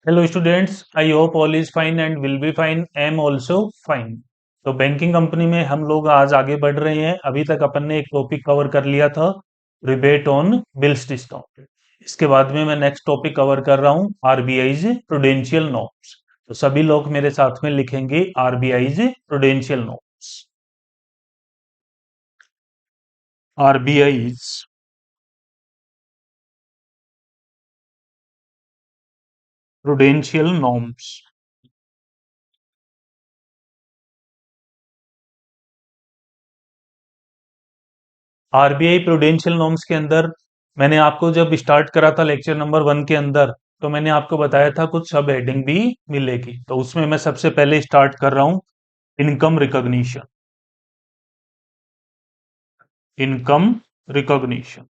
Hello students, I hope all is fine and will be fine. I am also fine. तो banking company में हम लोग आज आगे बढ़ रहे हैं। अभी तक अपन ने एक टॉपिक कवर कर लिया था, रिबेट ऑन बिल्स डिस्काउंटेड। इसके बाद में मैं नेक्स्ट टॉपिक कवर कर रहा हूँ, आरबीआईज प्रूडेंशियल नॉर्म्स। तो सभी लोग मेरे साथ में लिखेंगे RBI's prudential norms. RBI's prudential norms. RBI prudential norms के अंदर मैंने आपको जब स्टार्ट करा था लेक्चर नंबर 1 के अंदर, तो मैंने आपको बताया था कुछ सब हेडिंग भी मिलेगी। तो उसमें मैं सबसे पहले स्टार्ट कर रहा हूं, income recognition. Income recognition.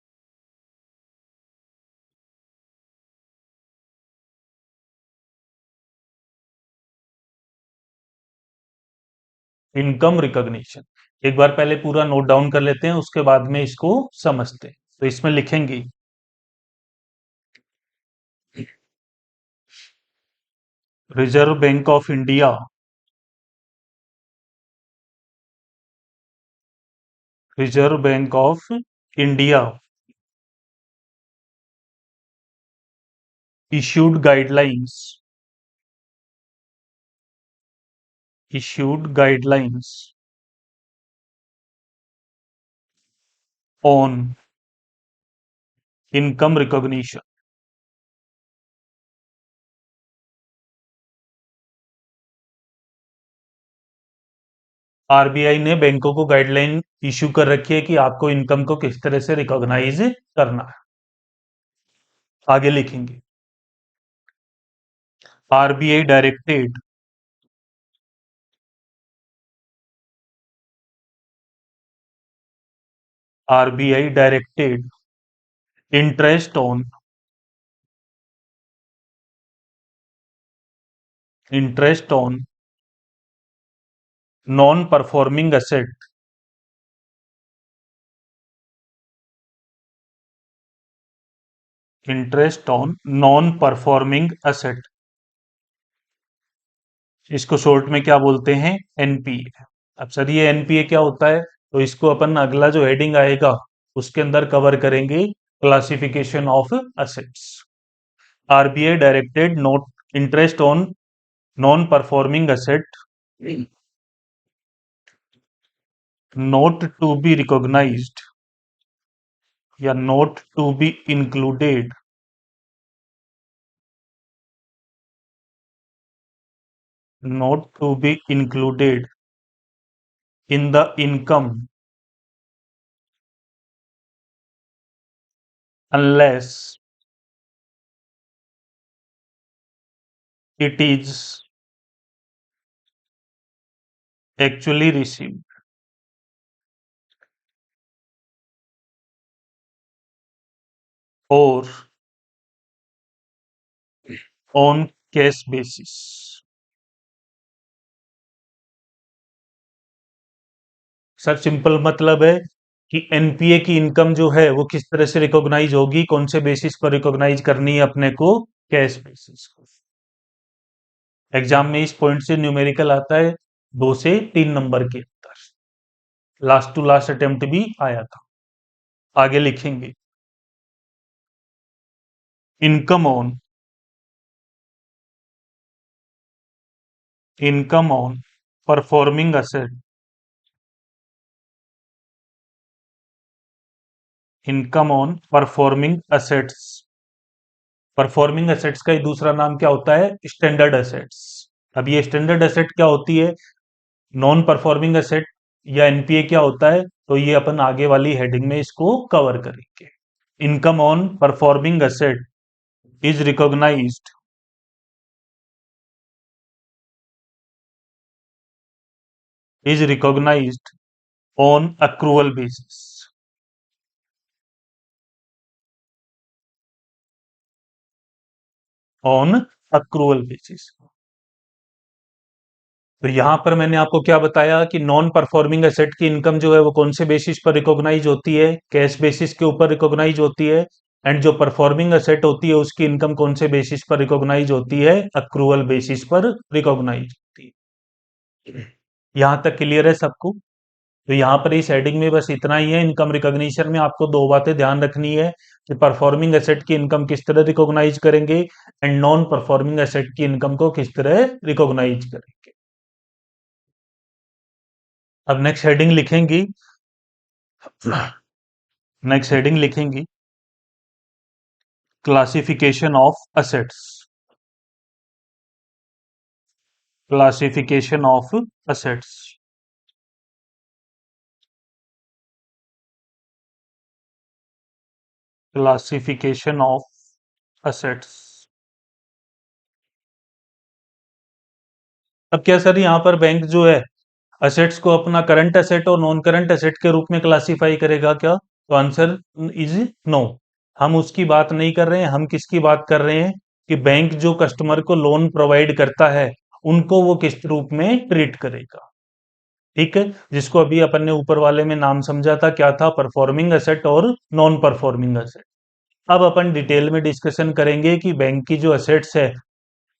Income recognition एक बार पहले पूरा नोट डाउन कर लेते हैं, उसके बाद में इसको समझते हैं। तो इसमें लिखेंगे reserve bank of India reserve bank of India issued guidelines issued guidelines on income recognition. RBI ने बैंकों को गाइडलाइन इश्यू कर रखी है कि आपको इनकम को किस तरह से रिकॉग्नाइज करना है। आगे लिखेंगे RBI directed RBI directed interest on interest on non performing asset interest on non performing asset, इसको शॉर्ट में क्या बोलते हैं, एनपीए। अब सर ये एनपीए क्या होता है, तो इसको अपन अगला जो हेडिंग आएगा उसके अंदर कवर करेंगे, classification of assets. RBI directed not interest on non performing asset not to be recognised या not to be included not to be included in the income unless it is actually received or on cash basis। Sir simple मतलब है कि NPA की income जो है वो किस तरह से रिकॉग्नाइज होगी, कौन से बेसिस पर रिकॉग्नाइज करनी है अपने को, कैश बेसिस को। एग्जाम में इस पॉइंट से न्यूमेरिकल आता है 2 से 3 नंबर के अंदर, लास्ट टू लास्ट अटेम्प्ट भी आया था। आगे लिखेंगे income on performing asset income on performing assets. Performing assets का ही दूसरा नाम क्या होता है, स्टैंडर्ड एसेट्स। अब ये स्टैंडर्ड एसेट क्या होती है, नॉन परफॉर्मिंग एसेट या एनपीए क्या होता है, तो ये अपन आगे वाली हेडिंग में इसको कवर करेंगे। Income on performing asset is recognised on accrual basis. On accrual basis. तो यहां पर मैंने आपको क्या बताया कि नॉन परफॉर्मिंग एसेट की इनकम जो है वो कौन से बेसिस पर रिकॉग्नाइज होती है, कैश बेसिस के ऊपर रिकॉग्नाइज होती है। एंड जो परफॉर्मिंग असेट होती है उसकी इनकम कौन से बेसिस पर रिकॉग्नाइज होती है? अक्रूवल बेसिस पर रिकॉग्नाइज होती है। यहां तक क्लियर है सबको? तो यहाँ पर इस हेडिंग में बस इतना ही है। इनकम रिकॉग्निशन में आपको दो बातें ध्यान रखनी है कि परफॉर्मिंग एसेट की इनकम किस तरह रिकॉग्नाइज करेंगे एंड नॉन परफॉर्मिंग एसेट की इनकम को किस तरह रिकॉग्नाइज करेंगे। अब नेक्स्ट हेडिंग लिखेंगी classification of assets. Classification of assets. Classification of assets. अब क्या सर, यहाँ पर बैंक जो है असेट्स को अपना करंट एसेट और नॉन करंट एसेट के रूप में क्लासिफाई करेगा क्या? तो आंसर इज नो। हम उसकी बात नहीं कर रहे हैं। हम किसकी बात कर रहे हैं कि बैंक जो कस्टमर को लोन प्रोवाइड करता है उनको वो किस रूप में ट्रीट करेगा। ठीक है, जिसको अभी अपन ने ऊपर वाले में नाम समझा था, क्या था? परफॉर्मिंग एसेट और नॉन परफॉर्मिंग एसेट। अब अपन डिटेल में डिस्कशन करेंगे कि बैंक की जो असेट्स है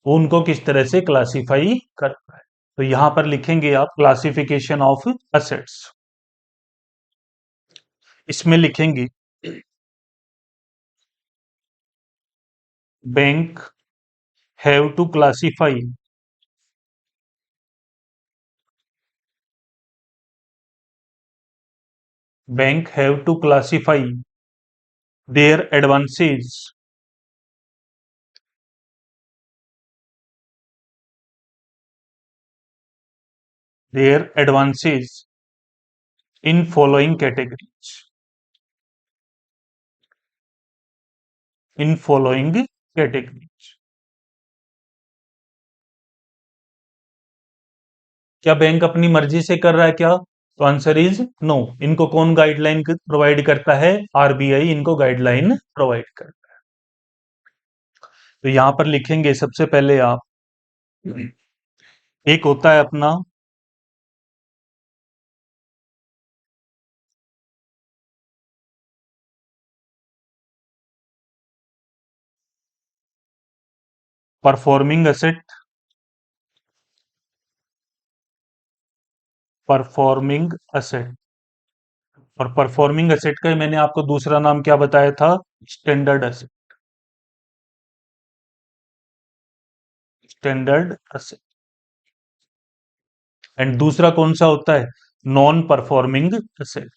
वो उनको किस तरह से क्लासिफाई करता है। तो यहां पर लिखेंगे आप क्लासिफिकेशन ऑफ असेट्स। इसमें लिखेंगे bank have to classify bank have to classify their advances their advances in following categories. In following categories. क्या बैंक अपनी मर्जी से कर रहा है क्या? तो आंसर इज नो। इनको कौन गाइडलाइन प्रोवाइड करता है? आरबीआई इनको गाइडलाइन प्रोवाइड करता है। तो यहां पर लिखेंगे सबसे पहले आप, एक होता है अपना परफॉर्मिंग एसेट। Performing asset. और परफॉर्मिंग एसेट का ही मैंने आपको दूसरा नाम क्या बताया था? Standard asset. Standard asset. And दूसरा कौन सा होता है? Non performing asset.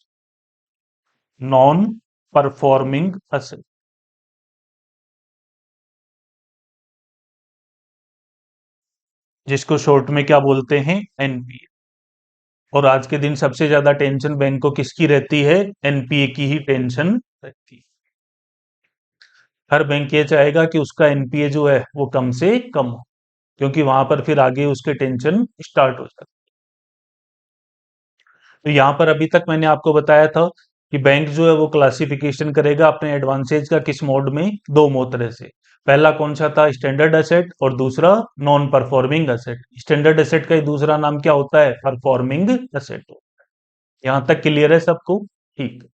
Non performing asset, जिसको शॉर्ट में क्या बोलते हैं? एनपीए। और आज के दिन सबसे ज्यादा टेंशन बैंक को किसकी रहती है? एनपीए की ही टेंशन रहती है। हर बैंक ये चाहेगा कि उसका एनपीए जो है वो कम से कम हो, क्योंकि वहां पर फिर आगे उसके टेंशन स्टार्ट हो जाती है। तो यहाँ पर अभी तक मैंने आपको बताया था कि बैंक जो है वो क्लासिफिकेशन करेगा अपने एडवांसेज का किस मोड में? दो मोड से। पहला कौन सा था? Standard asset. और दूसरा non performing asset. Standard asset का ही दूसरा नाम क्या होता है? Performing asset. यहां तक क्लियर है सबको? ठीक।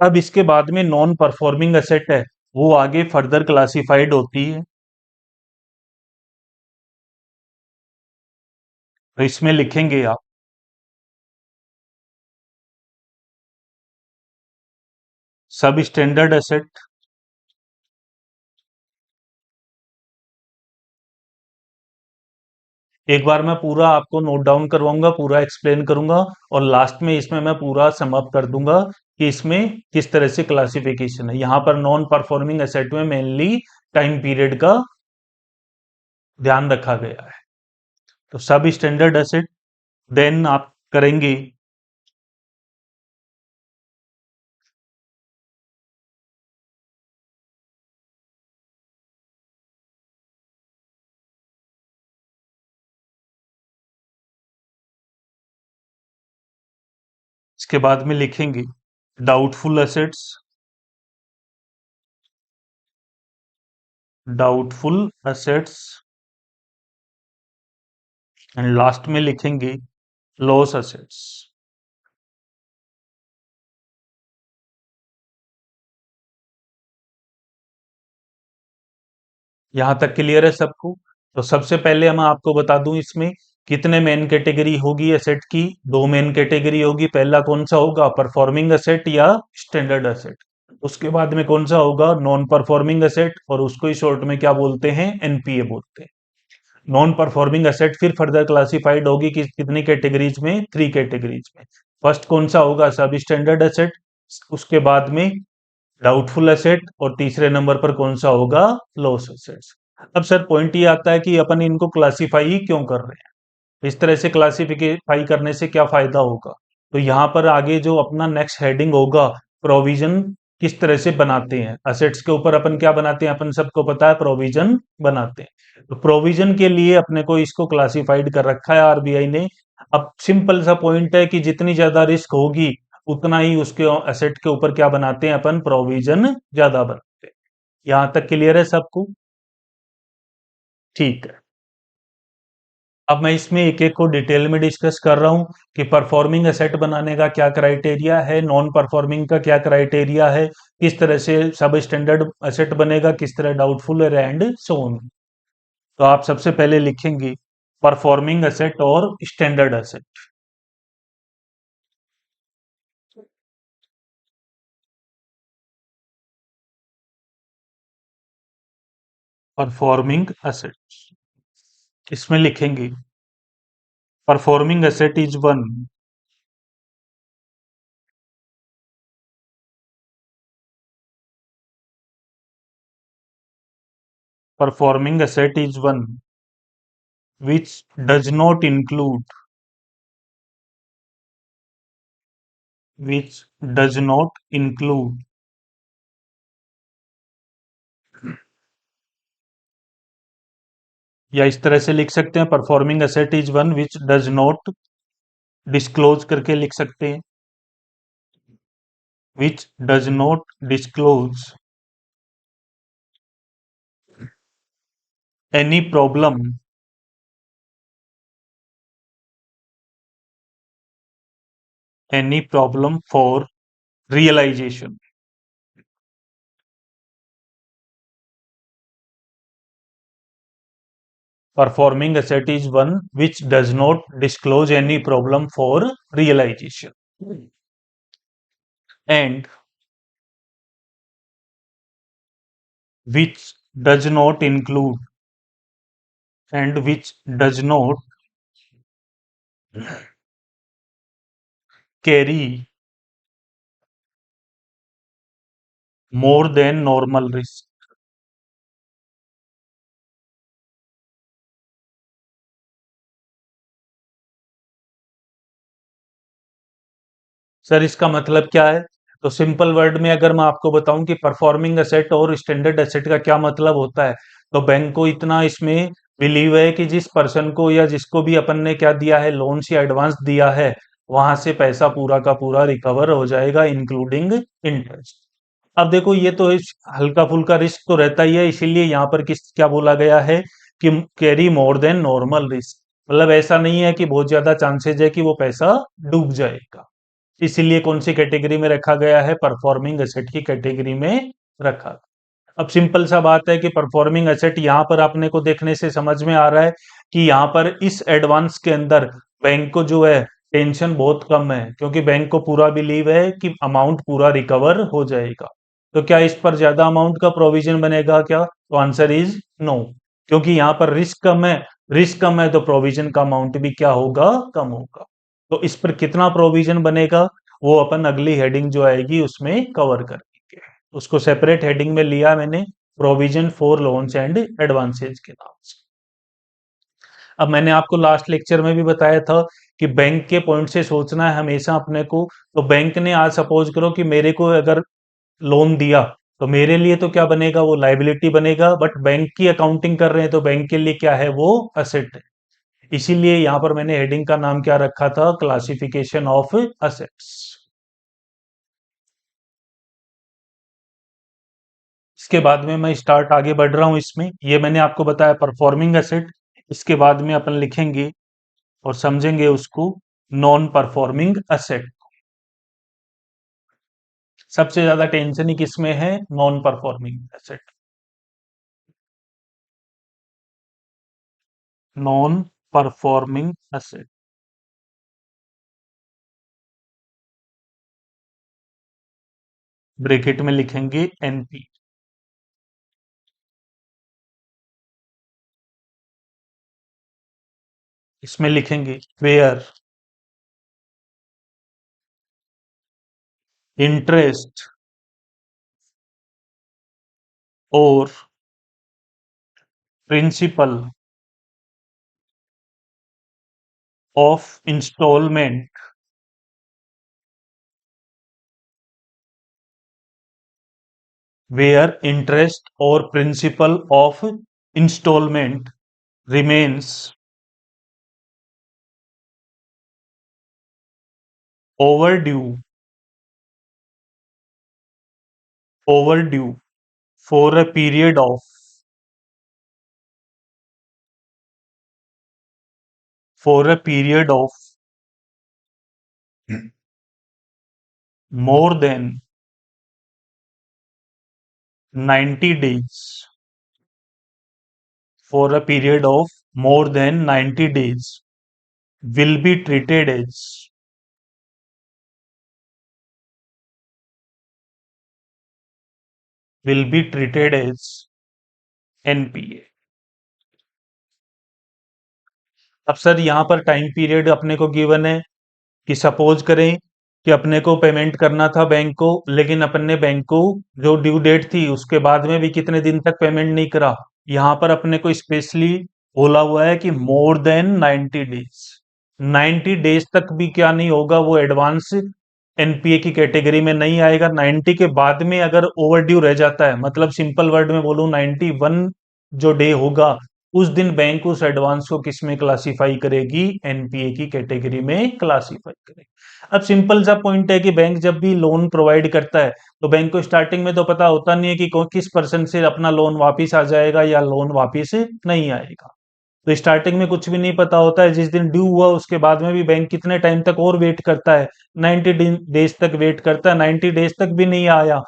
अब इसके बाद में नॉन परफॉर्मिंग एसेट है, वो आगे फर्दर क्लासिफाइड होती है। तो इसमें लिखेंगे आप सब स्टैंडर्ड एसेट। एक बार मैं पूरा आपको नोट डाउन करवाऊंगा, पूरा एक्सप्लेन करूंगा, और लास्ट में इसमें मैं पूरा सम अप कर दूंगा कि इसमें किस तरह से क्लासिफिकेशन है। यहां पर नॉन परफॉर्मिंग एसेट में मेनली टाइम पीरियड का ध्यान रखा गया है। तो सब स्टैंडर्ड एसेट, देन आप करेंगे इसके बाद में लिखेंगे doubtful assets. Doubtful assets. And last में लिखेंगे लॉस एसेट्स। यहाँ तक क्लियर है सबको? तो सबसे पहले मैं आपको बता दूं इसमें कितने मेन कैटेगरी होगी एसेट की। दो मेन कैटेगरी होगी। पहला कौन सा होगा? परफॉर्मिंग एसेट या स्टैंडर्ड एसेट। उसके बाद में कौन सा होगा? नॉन परफॉर्मिंग एसेट, और उसको ही शॉर्ट में क्या बोलते हैं? एनपीए बोलते हैं। नॉन परफॉर्मिंग एसेट फिर फर्दर क्लासिफाइड होगी कि कितनी कैटेगरीज में? थ्री कैटेगरीज में। फर्स्ट कौन सा होगा? सब स्टैंडर्ड एसेट। उसके बाद में डाउटफुल एसेट, और तीसरे नंबर पर कौन सा होगा? Loss assets. अब सर पॉइंट ये आता है कि अपन इनको क्लासिफाई ही क्यों कर रहे हैं? इस तरह से क्लासिफाई करने से क्या फायदा होगा? तो यहाँ पर आगे जो अपना नेक्स्ट हेडिंग होगा, प्रोविजन किस तरह से बनाते हैं असेट्स के ऊपर, अपन क्या बनाते हैं? अपन सबको पता है, प्रोविजन बनाते हैं। तो प्रोविजन के लिए अपने को इसको क्लासिफाइड कर रखा है आरबीआई ने। अब सिंपल सा पॉइंट है कि जितनी ज्यादा रिस्क होगी उतना ही उसके एसेट के ऊपर क्या बनाते हैं? अपन प्रोविजन ज्यादा बनाते हैं। यहां तक क्लियर है सबको? ठीक है। अब मैं इसमें एक एक को डिटेल में डिस्कस कर रहा हूं कि परफॉर्मिंग एसेट बनाने का क्या क्राइटेरिया है, नॉन परफॉर्मिंग का क्या क्राइटेरिया है, किस तरह से सब स्टैंडर्ड एसेट बनेगा, किस तरह डाउटफुल है, एंड सो ऑन। तो आप सबसे पहले लिखेंगे परफॉर्मिंग एसेट और स्टैंडर्ड एसेट। परफॉर्मिंग एसेट इसमें लिखेंगे performing asset is one performing asset is one which does not include which does not include या इस तरह से लिख सकते हैं, performing asset is one which does not disclose करके लिख सकते हैं, which does not disclose any problem for realisation. Performing asset is one which does not disclose any problem for realisation and which does not include and which does not carry more than normal risk। Sir इसका मतलब क्या है? तो simple word में अगर मैं आपको बताऊं कि परफॉर्मिंग एसेट और स्टैंडर्ड एसेट का क्या मतलब होता है, तो बैंक को इतना इसमें बिलीव है कि जिस पर्सन को या जिसको भी अपन ने क्या दिया है, लोन्स या एडवांस दिया है, वहां से पैसा पूरा का पूरा रिकवर हो जाएगा इंक्लूडिंग इंटरेस्ट। अब देखो ये तो हल्का फुल्का रिस्क तो रहता ही है, इसीलिए यहाँ पर किस क्या बोला गया है कि carry more than normal risk. मतलब ऐसा नहीं है कि बहुत ज्यादा चांसेस है कि वो पैसा डूब जाएगा। इसीलिए कौन सी कैटेगरी में रखा गया है? परफॉर्मिंग एसेट की कैटेगरी में रखा। अब सिंपल सा बात है कि परफॉर्मिंग एसेट यहाँ पर आपने को देखने से समझ में आ रहा है कि यहाँ पर इस एडवांस के अंदर बैंक को जो है टेंशन बहुत कम है, क्योंकि बैंक को पूरा बिलीव है कि अमाउंट पूरा रिकवर हो जाएगा। तो क्या इस पर ज्यादा अमाउंट का प्रोविजन बनेगा क्या? तो आंसर इज नो, क्योंकि यहाँ पर रिस्क कम है। रिस्क कम है तो प्रोविजन का अमाउंट भी क्या होगा? कम होगा। तो इस पर कितना प्रोविजन बनेगा वो अपन अगली हेडिंग जो आएगी उसमें कवर करेंगे। उसको सेपरेट हेडिंग में लिया मैंने, provision for loans and advances के नाम से। अब मैंने आपको लास्ट लेक्चर में भी बताया था कि बैंक के पॉइंट से सोचना है हमेशा अपने को। तो बैंक ने आज सपोज करो कि मेरे को अगर लोन दिया, तो मेरे लिए तो क्या बनेगा? वो लाइबिलिटी बनेगा, बट बैंक की अकाउंटिंग कर रहे हैं तो बैंक के लिए क्या है? वो असेट है। इसीलिए यहां पर मैंने हेडिंग का नाम क्या रखा था? Classification of assets. इसके बाद में मैं स्टार्ट आगे बढ़ रहा हूं इसमें। ये मैंने आपको बताया परफॉर्मिंग एसेट। इसके बाद में अपन लिखेंगे और समझेंगे उसको नॉन परफॉर्मिंग एसेट। सबसे ज्यादा टेंशन ही किसमें है? Non performing asset. Non performing asset, bracket में लिखेंगे एनपी। इसमें लिखेंगे वेयर इंटरेस्ट और principal of instalment where interest or principal of installment remains overdue overdue for a period of for a period of more than 90 days, for a period of more than 90 days will be treated as will be treated as NPA. अब sir यहाँ पर time period अपने को given है कि suppose करें कि अपने को पेमेंट करना था बैंक को, लेकिन अपन ने बैंक को जो ड्यू डेट थी उसके बाद में भी कितने दिन तक पेमेंट नहीं करा। यहाँ पर अपने को स्पेशली बोला हुआ है कि मोर देन 90 डेज, 90 डेज तक भी क्या नहीं होगा, वो एडवांस एनपीए की कैटेगरी में नहीं आएगा। 90 के बाद में अगर ओवर ड्यू रह जाता है, मतलब सिंपल वर्ड में बोलूं 91 जो डे होगा, उस दिन बैंक उस एडवांस को किस में क्लासिफाई करेगी, एनपीए की कैटेगरी में क्लासिफाई करेगी। अब सिंपल सा पॉइंट है कि बैंक जब भी लोन प्रोवाइड करता है तो बैंक को स्टार्टिंग में तो पता होता नहीं है कि किस पर्सन से अपना लोन वापिस आ जाएगा या लोन वापिस नहीं आएगा। तो स्टार्टिंग में कुछ भी नहीं पता होता है, जिस दिन ड्यू हुआ उसके बाद में भी बैंक कितने टाइम तक और वेट करता है, 90 डेज तक वेट करता है। 90 डेज तक भी नहीं आया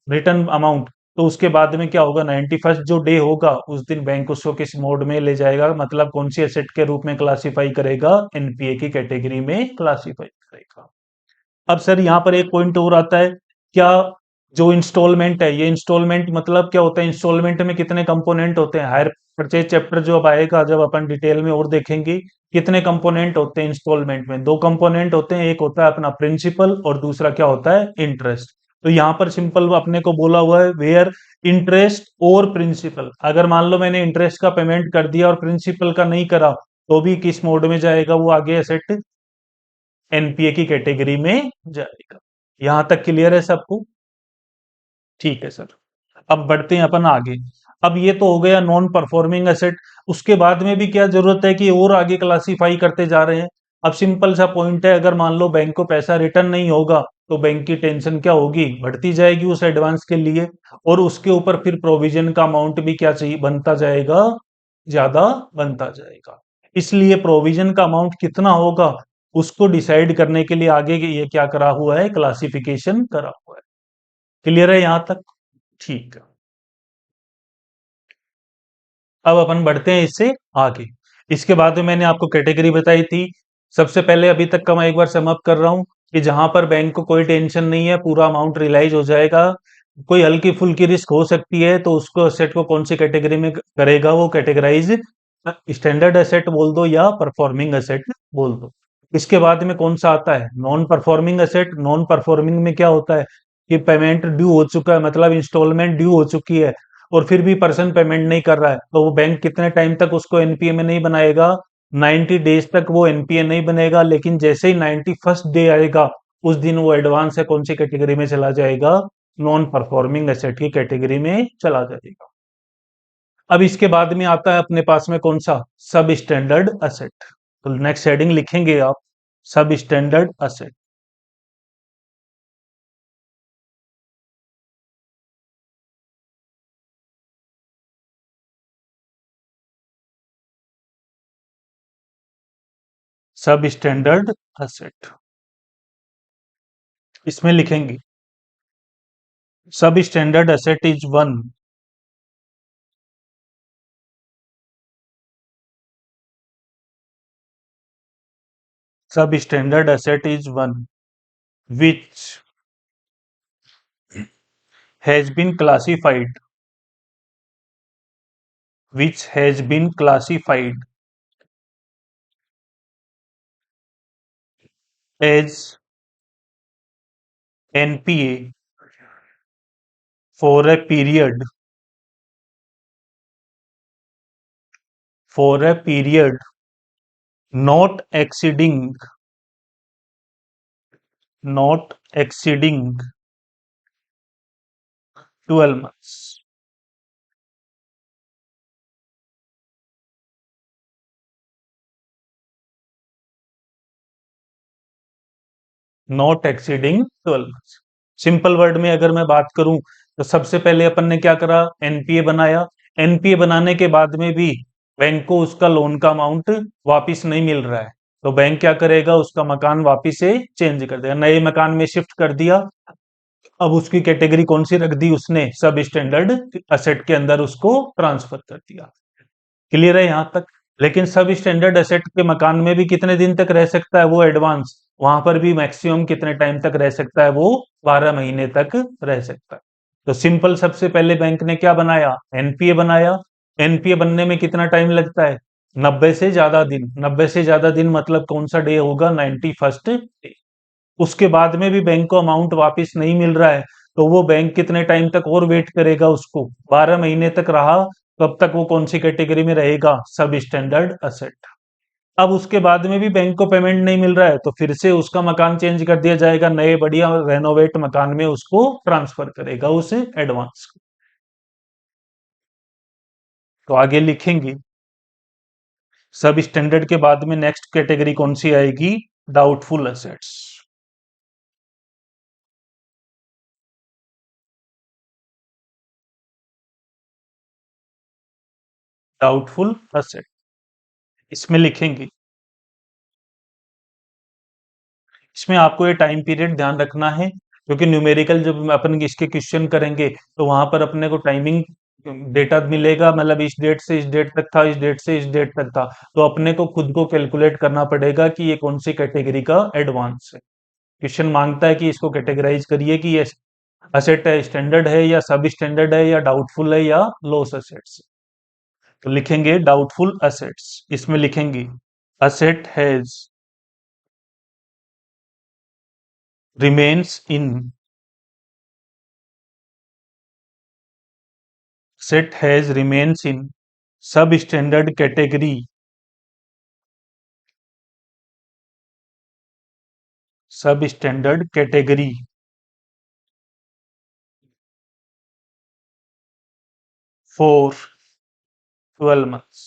रिटर्न अमाउंट, तो उसके बाद में क्या होगा, 91st जो डे होगा उस दिन बैंक उसको किस मोड में ले जाएगा, मतलब कौन सी एसेट के रूप में क्लासिफाई करेगा, एनपीए की कैटेगरी में क्लासिफाई करेगा। अब सर यहाँ पर एक पॉइंट और आता है, क्या जो इंस्टॉलमेंट है, ये इंस्टॉलमेंट मतलब क्या होता है, इंस्टॉलमेंट में कितने कंपोनेंट होते हैं, हायर परचेज चैप्टर जो अब आएगा जब अपन डिटेल में और देखेंगे, कितने कंपोनेंट होते हैं इंस्टॉलमेंट में, दो कंपोनेंट होते हैं, एक होता है अपना प्रिंसिपल और दूसरा क्या होता है, इंटरेस्ट। तो यहाँ पर सिंपल अपने को बोला हुआ है वेयर इंटरेस्ट और प्रिंसिपल, अगर मान लो मैंने इंटरेस्ट का पेमेंट कर दिया और प्रिंसिपल का नहीं करा, तो भी किस मोड में जाएगा, वो आगे एसेट एनपीए की कैटेगरी में जाएगा। यहां तक क्लियर है सबको? ठीक है सर। अब बढ़ते हैं अपन आगे। अब ये तो हो गया नॉन परफॉर्मिंग एसेट, उसके बाद में भी क्या जरूरत है कि और आगे क्लासिफाई करते जा रहे हैं। अब सिंपल सा पॉइंट है, अगर मान लो बैंक को पैसा रिटर्न नहीं होगा तो बैंक की टेंशन क्या होगी, बढ़ती जाएगी उस एडवांस के लिए, और उसके ऊपर फिर प्रोविजन का अमाउंट भी क्या चाहिए, बनता जाएगा, ज्यादा बनता जाएगा। इसलिए प्रोविजन का अमाउंट कितना होगा उसको डिसाइड करने के लिए आगे ये क्या करा हुआ है, क्लासिफिकेशन करा हुआ है। क्लियर है यहां तक? ठीक है। अब अपन बढ़ते हैं इससे आगे। इसके बाद में मैंने आपको कैटेगरी बताई थी। सबसे पहले अभी तक का मैं एक बार सम अप कर रहा हूं कि जहां पर बैंक को कोई टेंशन नहीं है, पूरा अमाउंट रियलाइज हो जाएगा, कोई हल्की फुल्की रिस्क हो सकती है, तो उसको एसेट को कौन सी कैटेगरी में करेगा, वो कैटेगराइज स्टैंडर्ड एसेट बोल दो या परफॉर्मिंग एसेट बोल दो। इसके बाद में कौन सा आता है, non performing asset. Non performing में क्या होता है कि पेमेंट ड्यू हो चुका है, मतलब इंस्टॉलमेंट ड्यू हो चुकी है और फिर भी पर्सन पेमेंट नहीं कर रहा है, तो वो बैंक कितने टाइम तक उसको एनपीए में नहीं बनाएगा, 90 डेज तक वो एनपीए नहीं बनेगा, लेकिन जैसे ही 91st डे आएगा उस दिन वो एडवांस है कौन सी कैटेगरी में चला जाएगा, नॉन परफॉर्मिंग एसेट की कैटेगरी में चला जाएगा। अब इसके बाद में आता है अपने पास में कौन सा, सब स्टैंडर्ड एसेट। तो नेक्स्ट हेडिंग लिखेंगे आप, सब स्टैंडर्ड एसेट। सब स्टैंडर्ड एसेट, इसमें लिखेंगे सब standard asset is one Substandard asset is one which has been classified which has been classified as NPA for a period for a period not exceeding not exceeding 12 months. Not exceeding 12 months. Simple word में अगर मैं बात करूं तो सबसे पहले अपन ने क्या करा, एनपीए बनाया। एनपीए बनाने के बाद में भी बैंक को उसका लोन का अमाउंट वापस नहीं मिल रहा है, तो बैंक क्या करेगा, उसका मकान वापस से चेंज कर देगा, नए मकान में शिफ्ट कर दिया। अब उसकी कैटेगरी कौन सी रख दी उसने, सब स्टैंडर्ड असेट के अंदर उसको ट्रांसफर कर दिया। क्लियर है यहां तक। लेकिन सब स्टैंडर्ड एसेट के मकान में भी कितने दिन तक रह सकता है वो एडवांस, वहां पर भी मैक्सिमम कितने टाइम तक रह सकता है वो 12 महीने तक रह सकता है। तो सिंपल सबसे पहले बैंक ने क्या बनाया, एनपीए बनाया। एनपीए बनने में कितना टाइम लगता है, 90 से ज्यादा दिन। 90 से ज्यादा दिन मतलब कौन सा डे होगा, 91st डे। उसके बाद में भी बैंक को अमाउंट वापस नहीं मिल रहा है, तो वो बैंक कितने टाइम तक और वेट करेगा, उसको 12 महीने तक रहा, तब तक वो कौन सी कैटेगरी में रहेगा, सब स्टैंडर्ड असेट। अब उसके बाद में भी बैंक को पेमेंट नहीं मिल रहा है, तो फिर से उसका मकान चेंज कर दिया जाएगा, नए बढ़िया रेनोवेट मकान में उसको ट्रांसफर करेगा उस एडवांस को। तो आगे लिखेंगे, सब स्टैंडर्ड के बाद में नेक्स्ट कैटेगरी कौन सी आएगी, डाउटफुल असेट्स। डाउटफुल असेट, इसमें लिखेंगे, इसमें आपको ये टाइम पीरियड ध्यान रखना है, क्योंकि न्यूमेरिकल जब अपन इसके क्वेश्चन करेंगे तो वहां पर अपने को टाइमिंग डेटा मिलेगा, मतलब इस डेट से इस डेट तक था, इस डेट से इस डेट तक था। तो अपने को खुद को कैलकुलेट करना पड़ेगा कि ये कौन सी कैटेगरी का एडवांस है। क्वेश्चन मांगता है कि इसको कैटेगराइज करिए कि ये असेट है, स्टैंडर्ड है या सब स्टैंडर्ड है या डाउटफुल है या लॉस असेट्स। तो लिखेंगे डाउटफुल असेट्स, इसमें लिखेंगे asset has remains in set has remains in substandard category substandard category for 12 months।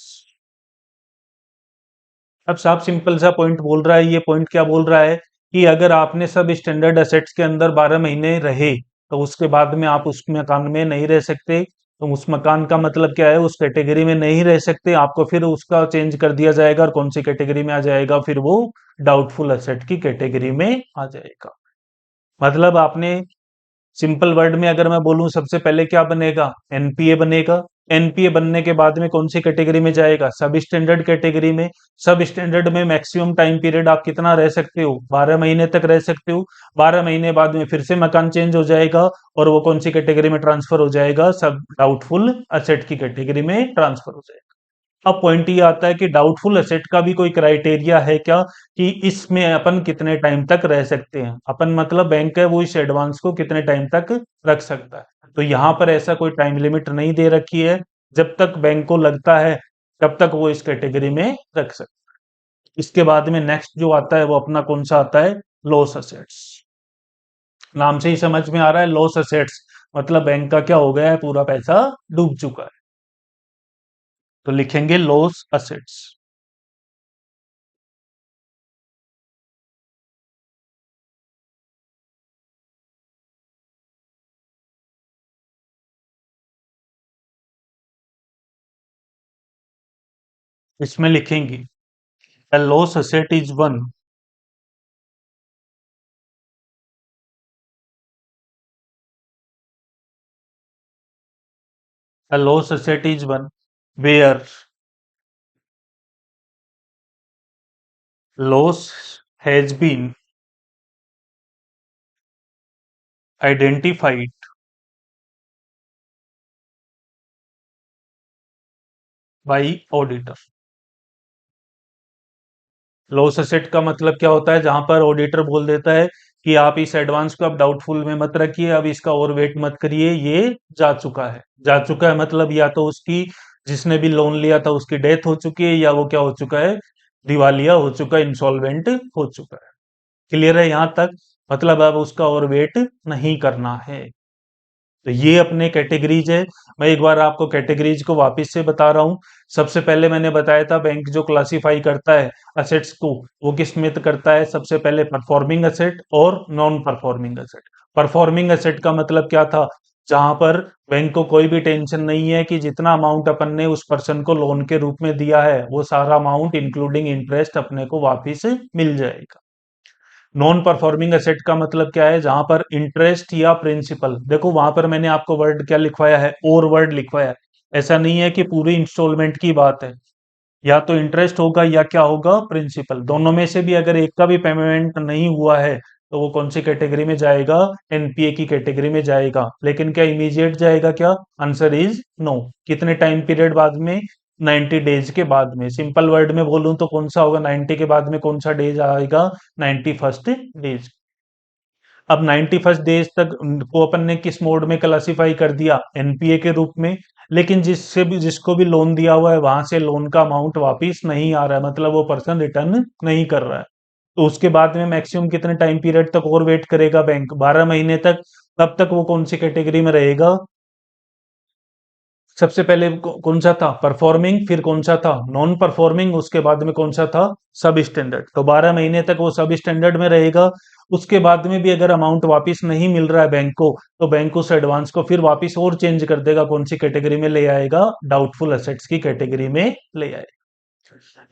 अब साफ सिंपल सा पॉइंट बोल रहा है, ये पॉइंट क्या बोल रहा है कि अगर आपने सब स्टैंडर्ड असेट्स के अंदर 12 महीने रहे, तो उसके बाद में आप उस मकान में नहीं रह सकते। तो उस मकान का मतलब क्या है, उस कैटेगरी में नहीं रह सकते, आपको फिर उसका चेंज कर दिया जाएगा और कौन सी कैटेगरी में आ जाएगा, फिर वो डाउटफुल असेट की कैटेगरी में आ जाएगा। मतलब आपने, सिंपल वर्ड में अगर मैं बोलूं, सबसे पहले क्या बनेगा, एनपीए बनेगा। एनपीए बनने के बाद में कौन सी कैटेगरी में जाएगा, सब स्टैंडर्ड कैटेगरी में। सब स्टैंडर्ड में मैक्सिमम टाइम पीरियड आप कितना रह सकते हो, 12 महीने तक रह सकते हो। 12 महीने बाद में फिर से मकान चेंज हो जाएगा और वो कौन सी कैटेगरी में ट्रांसफर हो जाएगा, सब डाउटफुल असेट की कैटेगरी में ट्रांसफर हो जाएगा। अब पॉइंट ये आता है कि डाउटफुल एसेट का भी कोई क्राइटेरिया है क्या, कि इसमें अपन कितने टाइम तक रह सकते हैं। अपन मतलब बैंक है वो इस एडवांस को कितने टाइम तक रख सकता है, तो यहाँ पर ऐसा कोई टाइम लिमिट नहीं दे रखी है। जब तक बैंक को लगता है तब तक वो इस कैटेगरी में रख सकता है। इसके बाद में नेक्स्ट जो आता है वो अपना कौन सा आता है, लॉस असेट्स। नाम से ही समझ में आ रहा है, लॉस असेट्स मतलब बैंक का क्या हो गया है, पूरा पैसा डूब चुका है। तो लिखेंगे लॉस असेट्स, इसमें लिखेंगे a loss asset is one a loss asset is one where loss has been identified by auditor. Loss asset का मतलब क्या होता है, जहां पर ऑडिटर बोल देता है कि आप इस एडवांस को अब डाउटफुल में मत रखिए, अब इसका और वेट मत करिए, ये जा चुका है। जा चुका है मतलब या तो उसकी, जिसने भी लोन लिया था उसकी डेथ हो चुकी है, या वो क्या हो चुका है, दिवालिया हो चुका है, इंसॉल्वेंट हो चुका है। क्लियर है यहां तक? मतलब अब उसका और वेट नहीं करना है। तो ये अपने कैटेगरीज है। मैं एक बार आपको कैटेगरीज को वापस से बता रहा हूँ। सबसे पहले मैंने बताया था बैंक जो क्लासिफाई करता है असेट्स को, वो किस में करता है, सबसे पहले परफॉर्मिंग असेट और non performing asset. Performing asset का मतलब क्या था, जहां पर बैंक को कोई भी टेंशन नहीं है कि जितना अमाउंट अपन ने उस पर्सन को लोन के रूप में दिया है वो सारा अमाउंट इंक्लूडिंग इंटरेस्ट अपने को वापिस मिल जाएगा। नॉन परफॉर्मिंग एसेट का मतलब क्या है, जहां पर इंटरेस्ट या प्रिंसिपल, देखो वहां पर मैंने आपको वर्ड क्या लिखवाया है, और वर्ड लिखवाया है। ऐसा नहीं है कि पूरी इंस्टॉलमेंट की बात है, या तो इंटरेस्ट होगा या क्या होगा, प्रिंसिपल। दोनों में से भी अगर एक का भी पेमेंट नहीं हुआ है तो वो कौन सी कैटेगरी में जाएगा, एनपीए की कैटेगरी में जाएगा। लेकिन क्या इमीडिएट जाएगा क्या, आंसर इज नो। कितने टाइम पीरियड बाद में, 90 डेज के बाद में। सिंपल वर्ड में बोलूं तो कौन सा होगा, 90 के बाद में कौन सा डेज आएगा, 91st डेज। अब 91st डेज तक को अपन ने किस मोड में क्लासिफाई कर दिया, एनपीए के रूप में। लेकिन जिससे भी, जिसको भी लोन दिया हुआ है वहां से लोन का अमाउंट वापिस नहीं आ रहा है, मतलब वो पर्सन रिटर्न नहीं कर रहा है। तो उसके बाद में मैक्सिमम कितने टाइम पीरियड तक और वेट करेगा बैंक, 12 महीने तक। तब तक वो कौन सी कैटेगरी में रहेगा, सबसे पहले कौन सा था, परफॉर्मिंग, फिर कौन सा था, नॉन परफॉर्मिंग, उसके बाद में कौन सा था, सब स्टैंडर्ड। तो 12 महीने तक वो सब स्टैंडर्ड में रहेगा। उसके बाद में भी अगर अमाउंट वापस नहीं मिल रहा है बैंक को, तो बैंक उस एडवांस को फिर वापस और चेंज कर देगा, कौन सी कैटेगरी में ले आएगा, डाउटफुल असेट्स की कैटेगरी में ले आएगा।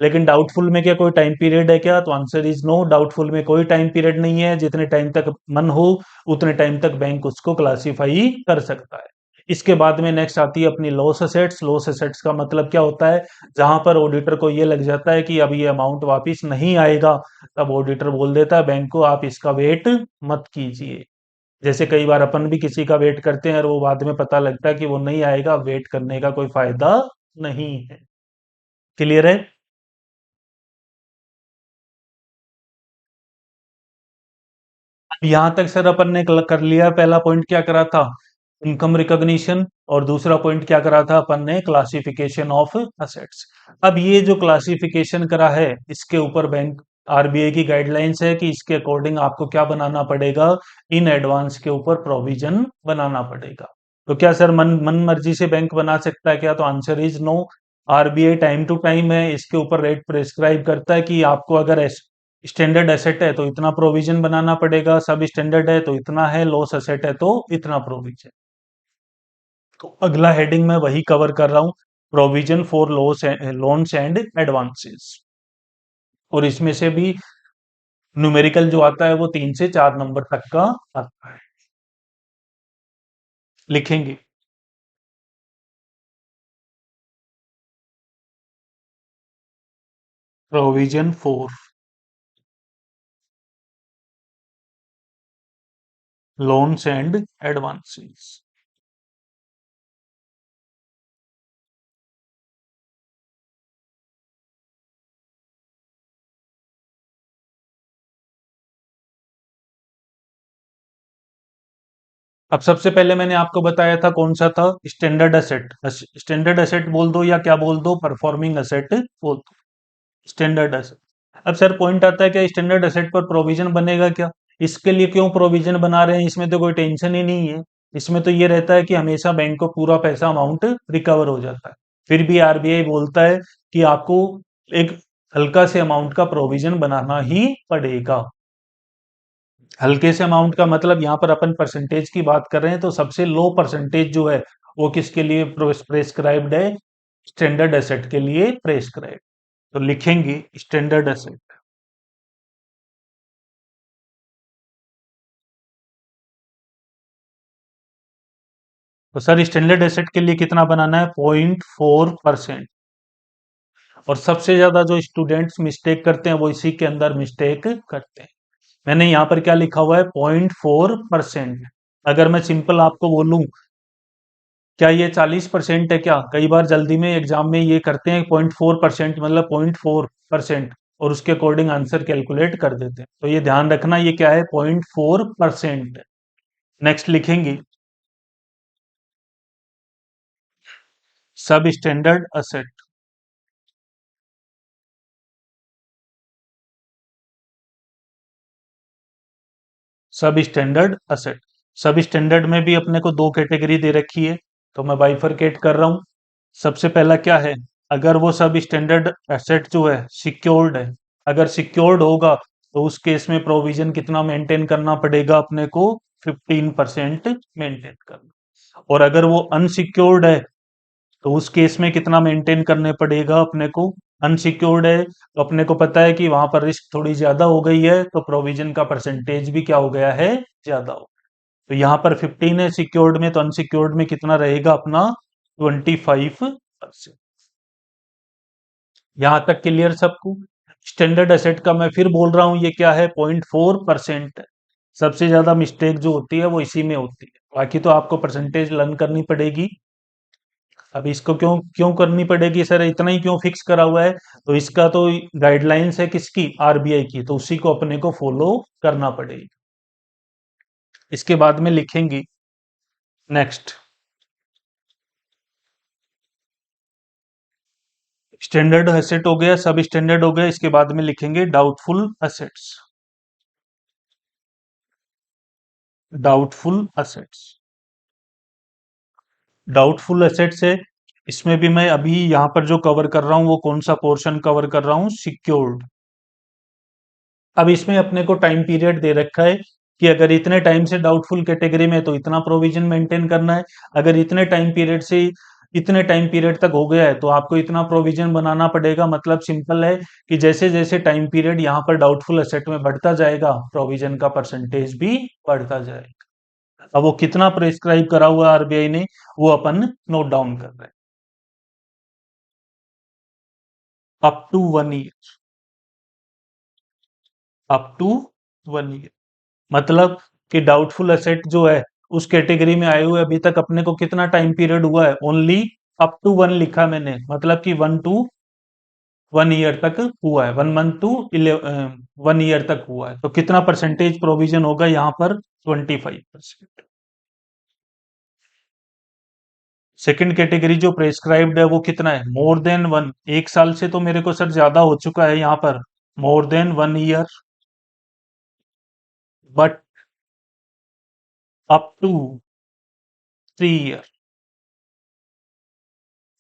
लेकिन डाउटफुल में क्या कोई टाइम पीरियड है क्या, तो आंसर इज नो। डाउटफुल में कोई टाइम पीरियड नहीं है, जितने टाइम तक मन हो उतने टाइम तक बैंक उसको क्लासिफाई कर सकता है। इसके बाद में नेक्स्ट आती है अपनी लॉस असेट्स। लॉस असेट्स का मतलब क्या होता है, जहां पर ऑडिटर को ये लग जाता है कि अब ये अमाउंट वापस नहीं आएगा, तब ऑडिटर बोल देता है बैंक को आप इसका वेट मत कीजिए। जैसे कई बार अपन भी किसी का वेट करते हैं और वो बाद में पता लगता है कि वो नहीं आएगा, वेट करने का कोई फायदा नहीं है। क्लियर है? यहां तक सर अपन ने कर लिया। पहला पॉइंट क्या करा था, इनकम रिकॉग्निशन, और दूसरा पॉइंट क्या करा था अपन ने, क्लासिफिकेशन ऑफ असेट्स। अब ये जो क्लासिफिकेशन करा है, इसके ऊपर बैंक, आरबीआई की गाइडलाइंस है कि इसके अकॉर्डिंग आपको क्या बनाना पड़ेगा, इन एडवांस के ऊपर प्रोविजन बनाना पड़ेगा। तो क्या सर मन मन मर्जी से बैंक बना सकता है क्या, तो answer is no. RBI time to time है इसके ऊपर रेट प्रेस्क्राइब करता है कि आपको अगर स्टैंडर्ड एसेट है तो इतना प्रोविजन बनाना पड़ेगा, सब स्टैंडर्ड है तो इतना है, लॉस एसेट है तो इतना प्रोविजन। तो अगला हेडिंग मैं वही कवर कर रहा हूं, provision for loss, loans and advances. और इसमें से भी न्यूमेरिकल जो आता है वो 3 से 4 नंबर तक का आता है। लिखेंगे, provision for loans and advances. अब सबसे पहले मैंने आपको बताया था कौन सा था, स्टैंडर्ड एसेट। स्टैंडर्ड एसेट बोल दो या क्या बोल दो, परफॉर्मिंग एसेट बोल दो, स्टैंडर्ड एसेट। अब सर पॉइंट आता है कि स्टैंडर्ड एसेट पर प्रोविजन बनेगा क्या, इसके लिए क्यों प्रोविजन बना रहे हैं, इसमें तो कोई टेंशन ही नहीं है। इसमें तो ये रहता है कि हमेशा बैंक को पूरा पैसा अमाउंट रिकवर हो जाता है। फिर भी आरबीआई बोलता है कि आपको एक हल्का से अमाउंट का प्रोविजन बनाना ही पड़ेगा। हल्के से अमाउंट का मतलब यहाँ पर अपन परसेंटेज की बात कर रहे हैं, तो सबसे लो परसेंटेज जो है वो किसके लिए प्रेस्क्राइब्ड है, स्टैंडर्ड एसेट के लिए प्रेस्क्राइब। तो लिखेंगे स्टैंडर्ड एसेट। तो सर स्टैंडर्ड एसेट के लिए कितना बनाना है, 0.4%। और सबसे ज्यादा जो स्टूडेंट्स मिस्टेक करते हैं वो इसी के अंदर मिस्टेक करते हैं। मैंने यहाँ पर क्या लिखा हुआ है, 0.4%। अगर मैं सिंपल आपको बोलूं क्या ये 40% है, क्या कई बार जल्दी में एग्जाम में ये करते हैं 0.4% मतलब 0.4%, और उसके अकॉर्डिंग आंसर कैलकुलेट कर देते हैं। तो ये ध्यान रखना, ये क्या है, 0.4%। नेक्स्ट लिखेंगे सब स्टैंडर्ड असेट। सब स्टैंडर्ड असेट, सब स्टैंडर्ड में भी अपने को दो कैटेगरी दे रखी है, तो मैं बाइफरकेट कर रहा हूं। सबसे पहला क्या है, अगर वो सब स्टैंडर्ड एसेट जो है सिक्योर्ड है, अगर सिक्योर्ड होगा तो उस केस में प्रोविजन कितना मेंटेन करना पड़ेगा अपने को, 15% मेंटेन करना। और अगर वो अनसिक्योर्ड है तो उस केस में कितना मेंटेन करने पड़ेगा अपने को, अनसिक्योर्ड है तो अपने को पता है कि वहां पर रिस्क थोड़ी ज्यादा हो गई है, तो प्रोविजन का परसेंटेज भी क्या हो गया है, ज्यादा हो। तो यहाँ पर 15 है सिक्योर्ड में, तो अनसिक्योर्ड में कितना रहेगा अपना, 25%। यहां तक क्लियर सबको। स्टैंडर्ड एसेट का मैं फिर बोल रहा हूं, ये क्या है, 0.4%। सबसे ज्यादा मिस्टेक जो होती है वो इसी में होती है, बाकी तो आपको परसेंटेज लर्न करनी पड़ेगी। अब इसको क्यों क्यों करनी पड़ेगी सर, इतना ही क्यों फिक्स करा हुआ है, तो इसका तो गाइडलाइंस है किसकी, आरबीआई की, तो उसी को अपने को फॉलो करना पड़ेगी। इसके बाद में लिखेंगे नेक्स्ट, स्टैंडर्ड एसेट हो गया, सब स्टैंडर्ड हो गया, इसके बाद में लिखेंगे doubtful assets. Doubtful assets, doubtful assets है, इसमें भी मैं अभी यहां पर जो कवर कर रहा हूं वो कौन सा पोर्शन कवर कर रहा हूं, सिक्योर्ड। अब इसमें अपने को टाइम पीरियड दे रखा है कि अगर इतने टाइम से डाउटफुल कैटेगरी में तो इतना प्रोविजन मेंटेन करना है, अगर इतने टाइम पीरियड से इतने टाइम पीरियड तक हो गया है तो आपको इतना प्रोविजन बनाना पड़ेगा। मतलब सिंपल है कि जैसे जैसे टाइम पीरियड यहाँ पर डाउटफुल एसेट में बढ़ता जाएगा प्रोविजन का परसेंटेज भी बढ़ता जाएगा। अब वो कितना प्रेस्क्राइब करा हुआ आरबीआई ने वो अपन नोट डाउन कर रहे हैं, up to 1 year. Up to 1 year मतलब कि डाउटफुल एसेट जो है उस कैटेगरी में आए हुए अभी तक अपने को कितना टाइम पीरियड हुआ है, ओनली अप टू 1 लिखा मैंने, मतलब कि 1 to 1 ईयर तक हुआ है, 1 मंथ to 1 ईयर तक हुआ है, तो कितना परसेंटेज प्रोविजन होगा यहाँ पर, 25%। सेकंड कैटेगरी जो प्रेस्क्राइब्ड है वो कितना है, मोर देन 1, 1 साल से तो मेरे को सर ज्यादा हो चुका है यहाँ पर, more than 1 year, but up to 3 year.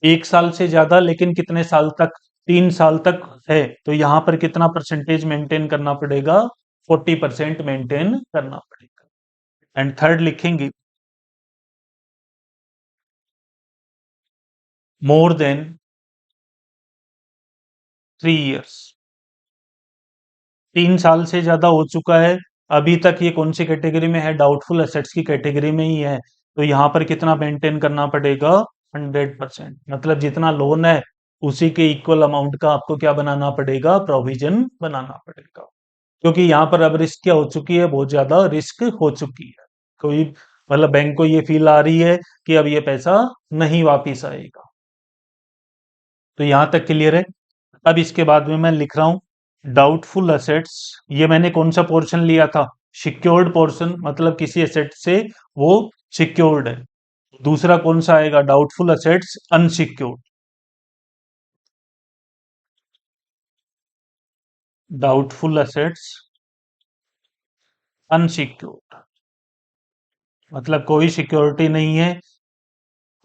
1 साल से ज्यादा लेकिन कितने साल तक, 3 साल तक है, तो यहाँ पर कितना परसेंटेज मेंटेन करना पड़ेगा, 40% मेंटेन करना पड़ेगा। एंड थर्ड लिखेंगे मोर देन 3 ईयर्स, 3 साल से ज्यादा हो चुका है, अभी तक ये कौन सी कैटेगरी में है, डाउटफुल एसेट्स की कैटेगरी में ही है, तो यहाँ पर कितना मेंटेन करना पड़ेगा, 100%। मतलब जितना लोन है उसी के इक्वल अमाउंट का आपको क्या बनाना पड़ेगा, प्रोविजन बनाना पड़ेगा। क्योंकि यहाँ पर अब रिस्क क्या हो चुकी है, बहुत ज्यादा रिस्क हो चुकी है, कोई मतलब बैंक को ये फील आ रही है कि अब ये पैसा नहीं वापिस आएगा। तो यहाँ तक क्लियर है। अब इसके बाद में मैं लिख रहा हूं डाउटफुल असेट्स, ये मैंने कौन सा पोर्शन लिया था, सिक्योर्ड पोर्शन, मतलब किसी एसेट से वो सिक्योर्ड है। दूसरा कौन सा आएगा, doubtful assets unsecured. Doubtful assets unsecured मतलब कोई सिक्योरिटी नहीं है,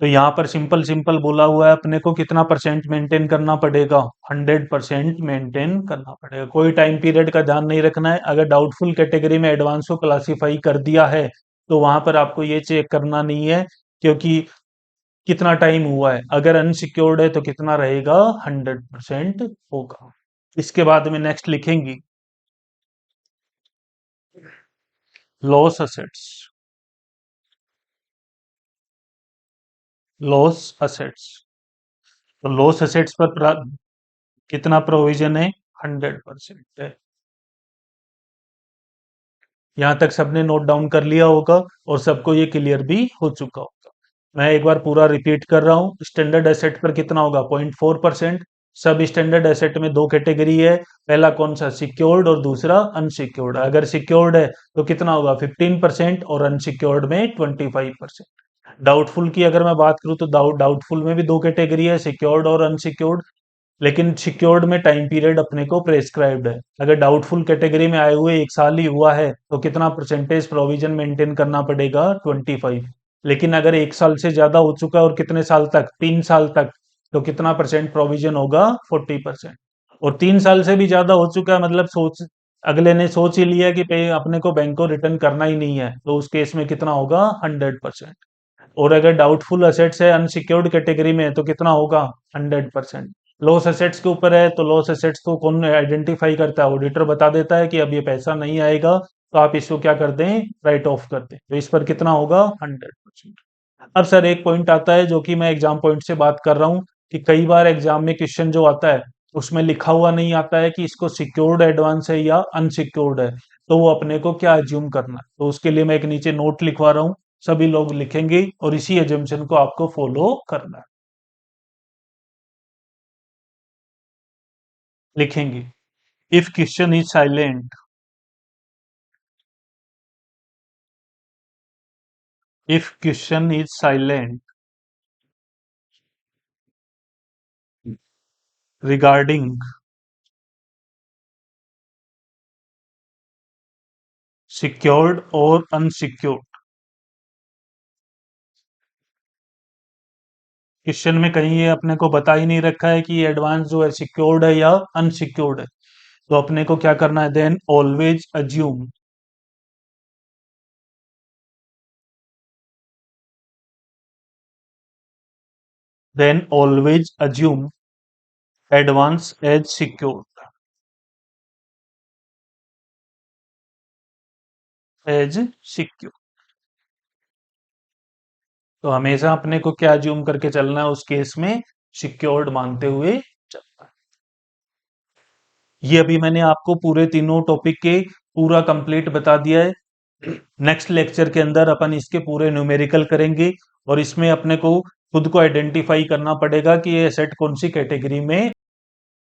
तो यहाँ पर सिंपल सिंपल बोला हुआ है अपने को कितना परसेंट मेंटेन करना पड़ेगा, 100% मेंटेन करना पड़ेगा। कोई टाइम पीरियड का ध्यान नहीं रखना है, अगर डाउटफुल कैटेगरी में एडवांस को क्लासिफाई कर दिया है तो वहां पर आपको ये चेक करना नहीं है क्योंकि कितना टाइम हुआ है, अगर अनसिक्योर्ड है तो कितना रहेगा, 100% होगा। इसके बाद में नेक्स्ट लिखेंगे लॉस असेट्स। लॉस असेट्स, तो लॉस असेट्स पर कितना प्रोविजन है? 100% है। यहाँ तक सबने नोट डाउन कर लिया होगा और सबको ये क्लियर भी हो चुका होगा। मैं एक बार पूरा रिपीट कर रहा हूँ। स्टैंडर्ड एसेट पर कितना होगा? 0.4%। सब स्टैंडर्ड एसेट में दो कैटेगरी है। पहला कौन सा? सिक्योर्ड और दूसरा अनसिक्योर्ड। अगर सिक्योर्ड है तो कितना होगा? 15% और अनसिक्योर्ड में 25%। डाउटफुल की अगर मैं बात करूँ तो डाउटफुल में भी दो कैटेगरी है, सिक्योर्ड और अनसिक्योर्ड। लेकिन सिक्योर्ड में टाइम पीरियड अपने को प्रेस्क्राइब्ड है। अगर डाउटफुल कैटेगरी में आए हुए 1 साल ही हुआ है तो कितना परसेंटेज प्रोविजन मेंटेन करना पड़ेगा? 25। लेकिन अगर 1 साल से ज्यादा हो चुका है और कितने साल तक? 3 साल तक, तो कितना परसेंट प्रोविजन होगा? 40%। और 3 साल से भी ज्यादा हो चुका है मतलब सोच, अगले ने सोच ही लिया कि पे अपने को बैंक को रिटर्न करना ही नहीं है, तो उस केस में कितना होगा? 100%। और अगर डाउटफुल असेट्स है अनसिक्योर्ड कैटेगरी में तो कितना होगा? 100%। लॉस एसेट्स के ऊपर है तो लॉस एसेट्स को कौन आइडेंटिफाई करता है? ऑडिटर बता देता है कि अब ये पैसा नहीं आएगा, तो आप इसको क्या कर दें? राइट ऑफ कर दें। तो इस पर कितना होगा? 100%। अब सर एक पॉइंट आता है जो कि मैं एग्जाम पॉइंट से बात कर रहा हूँ, कि कई बार एग्जाम में क्वेश्चन जो आता है उसमें लिखा हुआ नहीं आता है कि इसको सिक्योर्ड एडवांस है या अनसिक्योर्ड है, तो वो अपने को क्या अज्यूम करना है। तो उसके लिए मैं एक नीचे नोट लिखवा रहा हूँ, सभी लोग लिखेंगे और इसी एजम्पशन को आपको फॉलो करना है। लिखेंगे, if question is silent, if question is silent regarding secured और अनसिक्योर्ड, क्वेश्चन में कहीं ये अपने को बता ही नहीं रखा है कि ये एडवांस जो है सिक्योर्ड है या अनसिक्योर्ड है, तो अपने को क्या करना है? Then always assume advance as secured, as secure. तो हमेशा अपने को क्या अज्यूम करके चलना है उस केस में? सिक्योर्ड मानते हुए चलना है। ये अभी मैंने आपको पूरे तीनों टॉपिक के पूरा कंप्लीट बता दिया है। नेक्स्ट लेक्चर के अंदर अपन इसके पूरे न्यूमेरिकल करेंगे और इसमें अपने को खुद को आइडेंटिफाई करना पड़ेगा कि ये सेट कौन सी कैटेगरी में